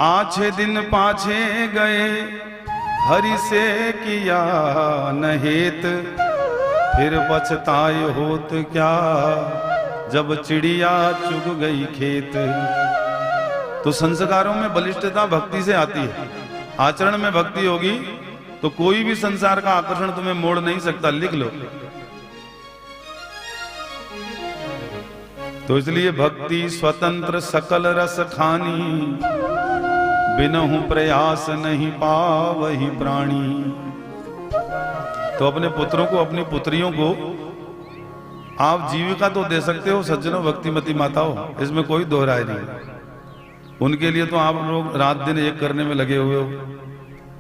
आछे दिन पाछे गए हरि से किया नहेत, फिर पछताए होत क्या जब चिड़िया चुग गई खेत। तो संस्कारों में बलिष्ठता भक्ति से आती है। आचरण में भक्ति होगी तो कोई भी संसार का आकर्षण तुम्हें मोड़ नहीं सकता, लिख लो। तो इसलिए भक्ति स्वतंत्र सकल रस खानी, बिनहु प्रयास नहीं पावहि प्राणी। तो अपने पुत्रों को, अपनी पुत्रियों को आप जीविका तो दे सकते हो सज्जनों, भक्तिमती माताओं, इसमें कोई दोहराए नहीं। उनके लिए तो आप लोग रात दिन एक करने में लगे हुए हो।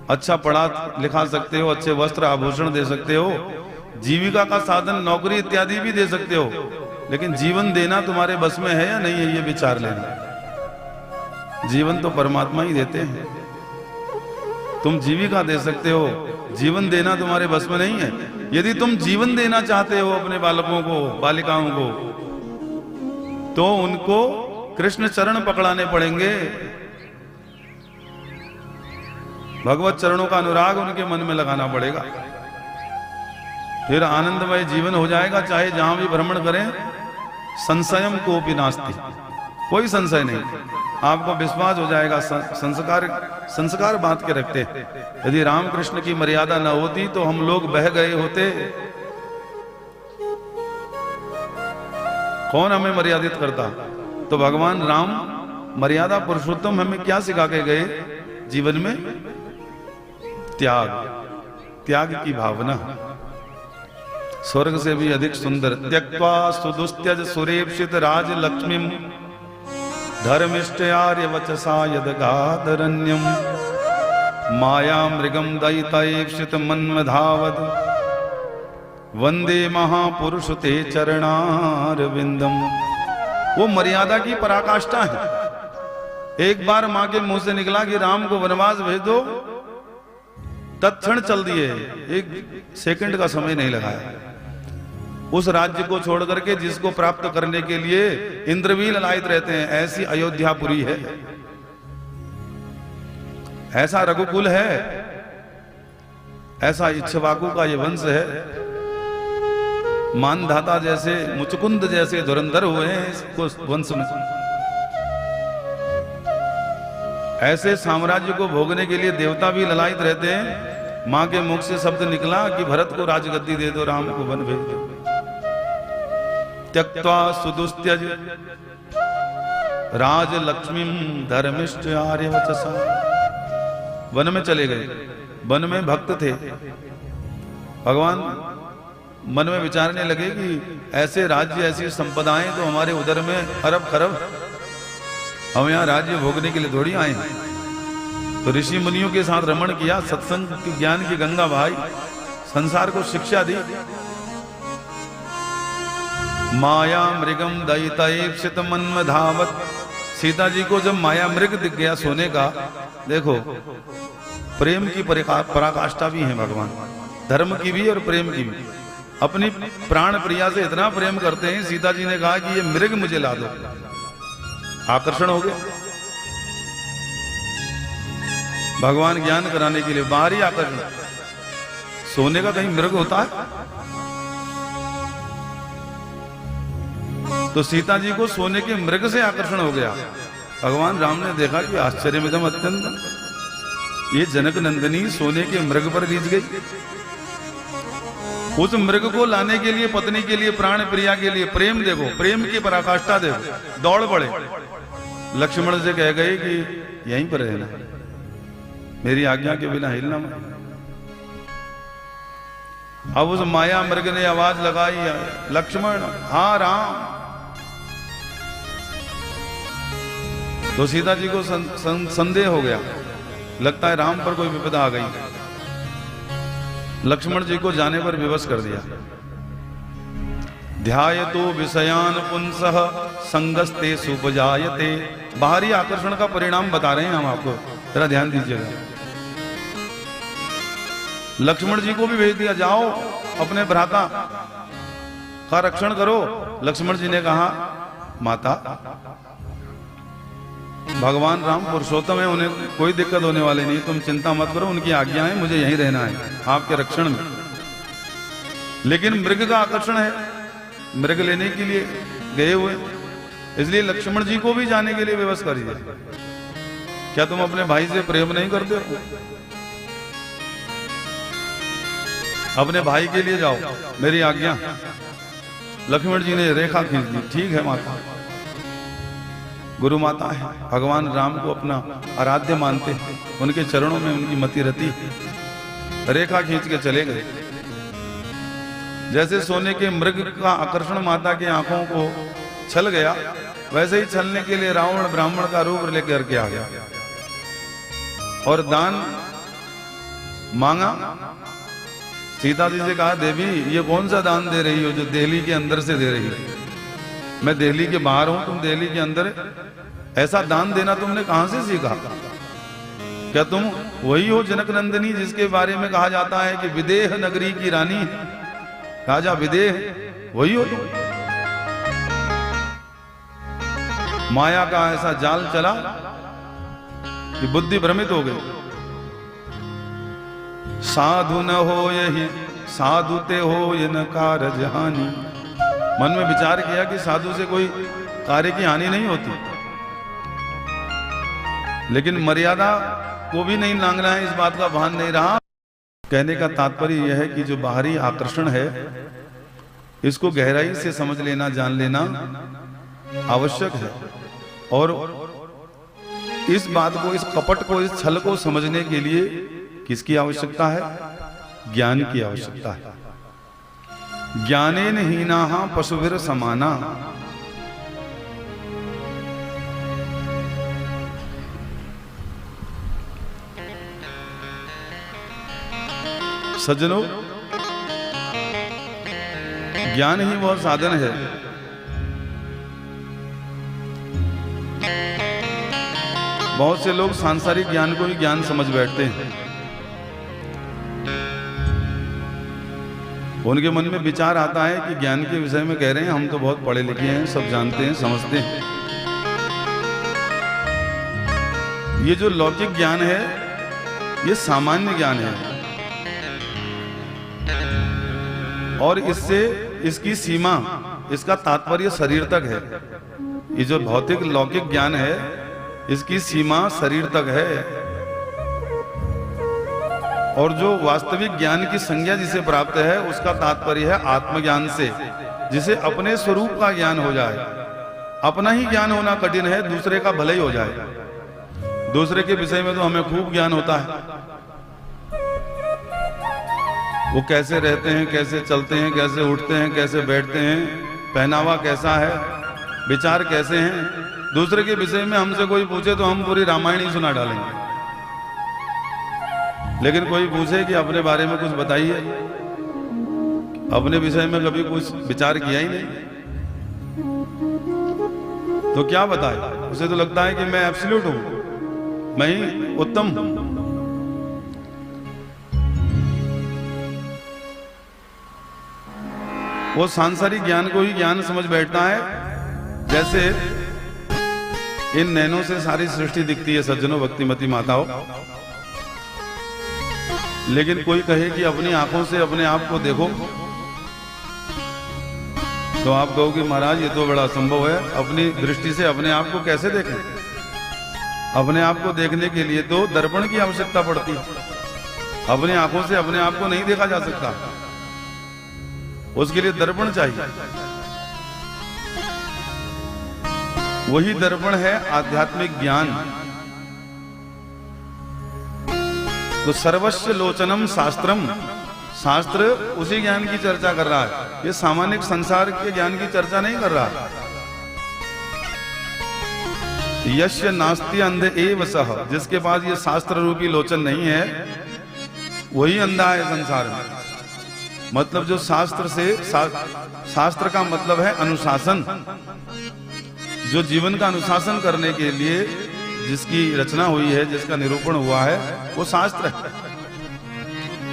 अच्छा पढ़ा लिखा सकते हो, अच्छे वस्त्र आभूषण दे सकते हो, जीविका का साधन नौकरी इत्यादि भी दे सकते हो, लेकिन जीवन देना तुम्हारे बस में है या नहीं है, ये विचार लेना। जीवन तो परमात्मा ही देते हैं। तुम जीविका दे सकते हो, जीवन देना तुम्हारे बस में नहीं है। यदि तुम जीवन देना चाहते हो अपने बालकों को, बालिकाओं को, तो उनको कृष्ण चरण पकड़ाने पड़ेंगे। भगवत चरणों का अनुराग उनके मन में लगाना पड़ेगा, फिर आनंदमय जीवन हो जाएगा। चाहे जहां भी भ्रमण करें, संशयम कोपि नास्ति, कोई संशय नहीं, आपको विश्वास हो जाएगा। संस्कार बांध के रखते। यदि रामकृष्ण की मर्यादा न होती तो हम लोग बह गए होते। कौन हमें मर्यादित करता? तो भगवान राम मर्यादा पुरुषोत्तम हमें क्या सिखा के गए जीवन में? त्याग, त्याग की भावना स्वर्ग से भी अधिक सुंदर। त्यक्त्वा सुदुस्त्यज सुरेप्सित राज लक्ष्मीम, धर्मिष्ठ आर्य वचसा यदगादरण्यम, माया मृगम दयितैप्सित मन्मधावद, वंदे महापुरुष ते चरणारविंदम। वो मर्यादा की पराकाष्ठा है। एक बार मां के मुंह से निकला कि राम को वनवास भेज दो, तत्क्षण चल दिए, एक सेकंड का समय नहीं लगाया। उस राज्य को छोड़ करके जिसको प्राप्त करने के लिए इंद्रवील लायित रहते हैं, ऐसी अयोध्यापुरी है, ऐसा रघुकुल है, ऐसा इक्ष्वाकु का ये वंश है। मानधाता जैसे, मुचकुंद जैसे धुरंधर हुए हैं इस वंश में। ऐसे साम्राज्य को भोगने के लिए देवता भी ललायित रहते हैं। मां के मुख से शब्द निकला कि भरत को राजगद्दी दे दो, राम को वन भेज दो। त्यक्त्वा सुदुस्त्यज राज लक्ष्मीम, धर्मिष्ठ आर्य वचसा। वन में चले गए। वन में भक्त थे। भगवान मन में विचारने लगे कि ऐसे राज्य, ऐसी संपदाएं तो हमारे उदर में अरब खरब, हम यहाँ राज्य भोगने के लिए थोड़ी आए हैं। तो ऋषि मुनियों के साथ रमण किया, सत्संग की ज्ञान की गंगा बहाई, संसार को शिक्षा दी। माया मृगम दयितैप्सित मन्मधावत। सीता जी को जब माया मृग दिख गया सोने का, देखो प्रेम की पराकाष्ठा भी है भगवान, धर्म की भी और प्रेम की भी। अपनी प्राण प्रिया से इतना प्रेम करते हैं, सीता जी ने कहा कि ये मृग मुझे ला दो। आकर्षण हो गया। भगवान ज्ञान कराने के लिए बाहरी आकर्षण। सोने का कहीं मृग होता है? तो सीता जी को सोने के मृग से आकर्षण हो गया। भगवान राम ने देखा कि आश्चर्य में दम अत्यंत, ये जनक नंदिनी सोने के मृग पर रीझ गई। उस मृग को लाने के लिए, पत्नी के लिए, प्राण प्रिया के लिए प्रेम देखो, प्रेम की पराकाष्ठा देखो, दौड़ पड़े। लक्ष्मण से कह गए कि यहीं पर रहना, मेरी आज्ञा के बिना हिलना मत। अब उस माया मृग ने आवाज लगाई, लक्ष्मण। हाँ राम। तो सीता जी को संदेह हो गया, लगता है राम पर कोई विपदा आ गई। लक्ष्मण जी को जाने पर विवश कर दिया। ध्यायतो विषयान पुंसः संगस्ते सुपजायते। बाहरी आकर्षण का परिणाम बता रहे हैं हम आपको, जरा ध्यान दीजिएगा। लक्ष्मण जी को भी भेज दिया, जाओ अपने भ्राता का रक्षण करो। लक्ष्मण जी ने कहा, माता भगवान राम पुरुषोत्तम है, उन्हें कोई दिक्कत होने वाली नहीं, तुम चिंता मत करो, उनकी आज्ञा है, मुझे यहीं रहना है आपके रक्षण में। लेकिन मृग का आकर्षण है, मृग लेने के लिए गए हुए, इसलिए लक्ष्मण जी को भी जाने के लिए विवश करिए। क्या तुम अपने भाई से प्रेम नहीं करते हो? अपने भाई के लिए जाओ, मेरी आज्ञा। लक्ष्मण जी ने रेखा खींच दी, ठीक है माता, गुरु माता है, भगवान राम को अपना आराध्य मानते, उनके चरणों में उनकी मति रती, रेखा खींच के चले गए। जैसे सोने के मृग का आकर्षण माता की आंखों को छल गया, वैसे ही छलने के लिए रावण ब्राह्मण का रूप लेकर के आ गया और दान मांगा। सीता जी से कहा, देवी ये कौन सा दान दे रही हो जो दिल्ली के अंदर से दे रही है? मैं दिल्ली के बाहर हूं, तुम दिल्ली के अंदर, ऐसा दान देना तुमने कहां से सीखा? क्या तुम वही हो जनक नंदिनी जिसके बारे में कहा जाता है कि विदेह नगरी की रानी है, राजा विदेह, वही हो तुम? माया का ऐसा जाल चला कि बुद्धि भ्रमित हो गई। साधु न हो यही साधु ते हो ये न कारज हानि। मन में विचार किया कि साधु से कोई कार्य की हानि नहीं होती, लेकिन मर्यादा को भी नहीं लांघना है, इस बात का भान नहीं रहा। कहने का तात्पर्य यह है कि जो बाहरी आकर्षण है, इसको गहराई से समझ लेना, जान लेना आवश्यक है। और इस बात को, इस कपट को, इस छल को समझने के लिए किसकी आवश्यकता है? ज्ञान की आवश्यकता है। ज्ञानेन हीनाः पशुभिर समाना। सज्जनों, ज्ञान ही वह साधन है बहुत से लोग सांसारिक ज्ञान को ही ज्ञान समझ बैठते हैं। उनके मन में विचार आता है कि ज्ञान के विषय में कह रहे हैं, हम तो बहुत पढ़े लिखे हैं, सब जानते हैं, समझते हैं। ये जो लौकिक ज्ञान है, ये सामान्य ज्ञान है और इससे इसकी सीमा, इसका तात्पर्य शरीर तक है। ये जो भौतिक लौकिक ज्ञान है, इसकी सीमा शरीर तक है। और जो वास्तविक ज्ञान की संज्ञा जिसे प्राप्त है, उसका तात्पर्य है आत्मज्ञान से, जिसे अपने स्वरूप का ज्ञान हो जाए। अपना ही ज्ञान होना कठिन है, दूसरे का भले ही हो जाए। दूसरे के विषय में तो हमें खूब ज्ञान होता है, वो कैसे रहते हैं, कैसे चलते हैं, कैसे उठते हैं, कैसे बैठते हैं, पहनावा कैसा है, विचार कैसे हैं। दूसरे के विषय में हमसे कोई पूछे तो हम पूरी रामायण ही सुना डालेंगे, लेकिन कोई पूछे कि अपने बारे में कुछ बताइए, अपने विषय में कभी कुछ विचार किया ही नहीं, तो क्या बताए? उसे तो लगता है कि मैं एब्सोल्यूट हूं, मैं ही उत्तम हूं। वो सांसारिक ज्ञान को ही ज्ञान समझ बैठता है। जैसे इन नैनों से सारी सृष्टि दिखती है सज्जनों, भक्तिमती माताओं, लेकिन कोई कहे कि अपनी आंखों से अपने आप को देखो, तो आप कहोगे महाराज ये तो बड़ा असंभव है, अपनी दृष्टि से अपने आप को कैसे देखें? अपने आप को देखने के लिए तो दर्पण की आवश्यकता पड़ती है। अपनी आंखों से अपने आप को नहीं देखा जा सकता, उसके लिए दर्पण चाहिए। वही दर्पण है आध्यात्मिक ज्ञान। तो सर्वस्व लोचनम शास्त्रम, शास्त्र उसी ज्ञान की चर्चा कर रहा है, ये सामान्य संसार के ज्ञान की चर्चा नहीं कर रहा। यस्य नास्ति अंध एव सः, जिसके पास ये शास्त्र रूपी लोचन नहीं है, वही अंधा है संसार में। मतलब जो शास्त्र से, शास्त्र का मतलब है अनुशासन, जो जीवन का अनुशासन करने के लिए जिसकी रचना हुई है, जिसका निरूपण हुआ है, वो शास्त्र है।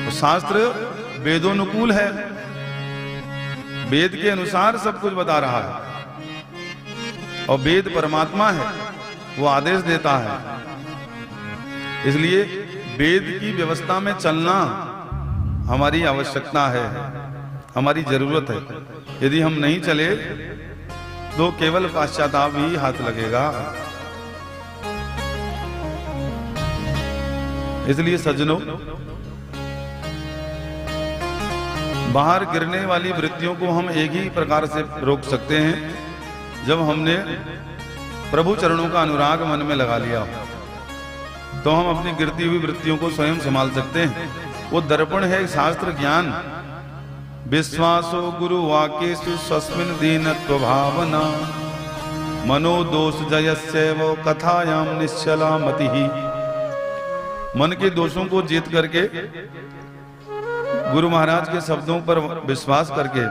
तो शास्त्र वेदोनुकूल है, वेद के अनुसार सब कुछ बता रहा है, और वेद परमात्मा है, वो आदेश देता है। इसलिए वेद की व्यवस्था में चलना हमारी आवश्यकता है, हमारी जरूरत है। यदि हम नहीं चले तो केवल पाश्चाताप ही हाथ लगेगा। इसलिए सज्जनों, बाहर गिरने वाली वृत्तियों को हम एक ही प्रकार से रोक सकते हैं, जब हमने प्रभु चरणों का अनुराग मन में लगा लिया तो हम अपनी गिरती हुई वृत्तियों को स्वयं संभाल सकते हैं। वो दर्पण है शास्त्र ज्ञान। विश्वासो गुरु वाक्येषु स्वस्मिन् दीनत्व भावना मनोदोष जयस्यैव कथायाम निश्चला मतिः। मन के दोषों को जीत करके गुरु महाराज के शब्दों पर विश्वास करके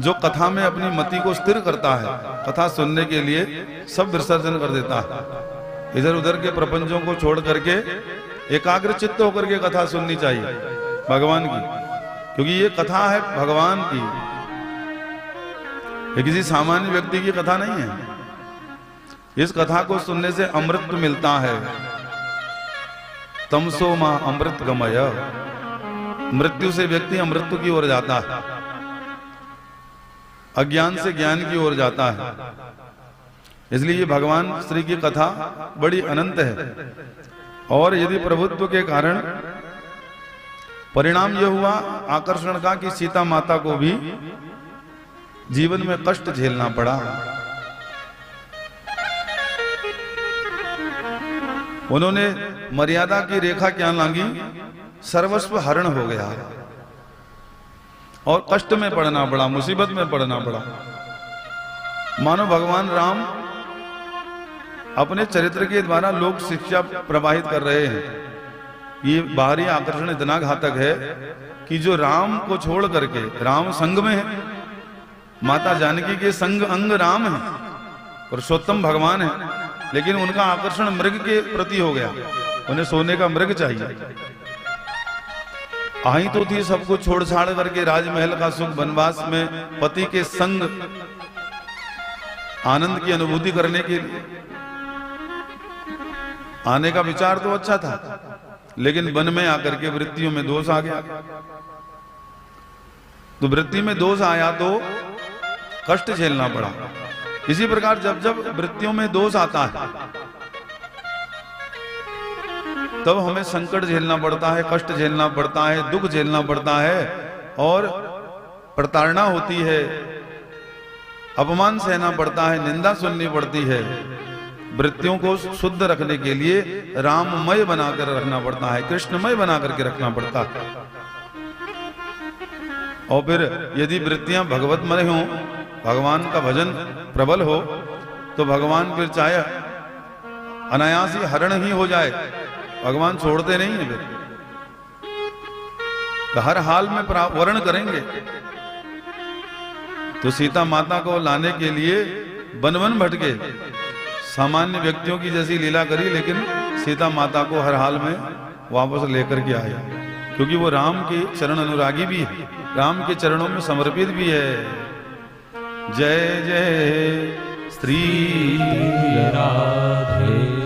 जो कथा में अपनी मति को स्थिर करता है, कथा सुनने के लिए सब विसर्जन कर देता है। इधर उधर के प्रपंचों को छोड़ करके एकाग्र चित्त होकर के कथा सुननी चाहिए भगवान की, क्योंकि ये कथा है भगवान की, ये किसी सामान्य व्यक्ति की कथा नहीं है। इस कथा को सुनने से अमृत मिलता है। तमसो मां अमृत गमय। मृत्यु से व्यक्ति अमृत की ओर जाता है, अज्ञान से ज्ञान की ओर जाता है। इसलिए ये भगवान श्री की कथा बड़ी अनंत है। और यदि प्रभुत्व के कारण परिणाम यह हुआ आकर्षण का कि सीता माता को भी जीवन में कष्ट झेलना पड़ा। उन्होंने मर्यादा की रेखा क्या लांगी, सर्वस्व हरण हो गया और कष्ट में पड़ना पड़ा, मुसीबत में पड़ना पड़ा। मानो भगवान राम अपने चरित्र के द्वारा लोक शिक्षा प्रवाहित कर रहे हैं। ये बाहरी आकर्षण इतना घातक है कि जो राम को छोड़ करके, राम संग में है, माता जानकी के संग अंग राम है, पुरुषोत्तम भगवान है, लेकिन उनका आकर्षण मृग के प्रति हो गया। उन्हें सोने का मृग चाहिए। आई तो थी सब कुछ छोड़ छाड़ करके राजमहल का सुख, वनवास में पति के संग आनंद की अनुभूति करने के लिए आने का विचार तो अच्छा था, लेकिन वन में आकर के वृत्तियों में दोष आ गया। तो वृत्ति में दोष आया तो कष्ट झेलना पड़ा। इसी प्रकार जब जब वृत्तियों में दोष आता है तब हमें संकट झेलना पड़ता है, कष्ट झेलना पड़ता है, दुख झेलना पड़ता है और प्रताड़ना होती है, अपमान सहना पड़ता है, निंदा सुननी पड़ती है। वृत्तियों को शुद्ध रखने के लिए राममय बनाकर रखना पड़ता है, कृष्णमय बना करके रखना पड़ता है। और फिर यदि वृत्तियां भगवतमय हों, भगवान का भजन प्रबल हो, तो भगवान फिर चाहे अनायास ही हरण ही हो जाए, भगवान छोड़ते नहीं है। फिर तो हर हाल में वर्ण करेंगे। तो सीता माता को लाने के लिए वन वन भटके, सामान्य व्यक्तियों की जैसी लीला करी, लेकिन सीता माता को हर हाल में वापस लेकर के आए, क्योंकि वो राम के चरण अनुरागी भी है, राम के चरणों में समर्पित भी है। जय जय श्री राधे।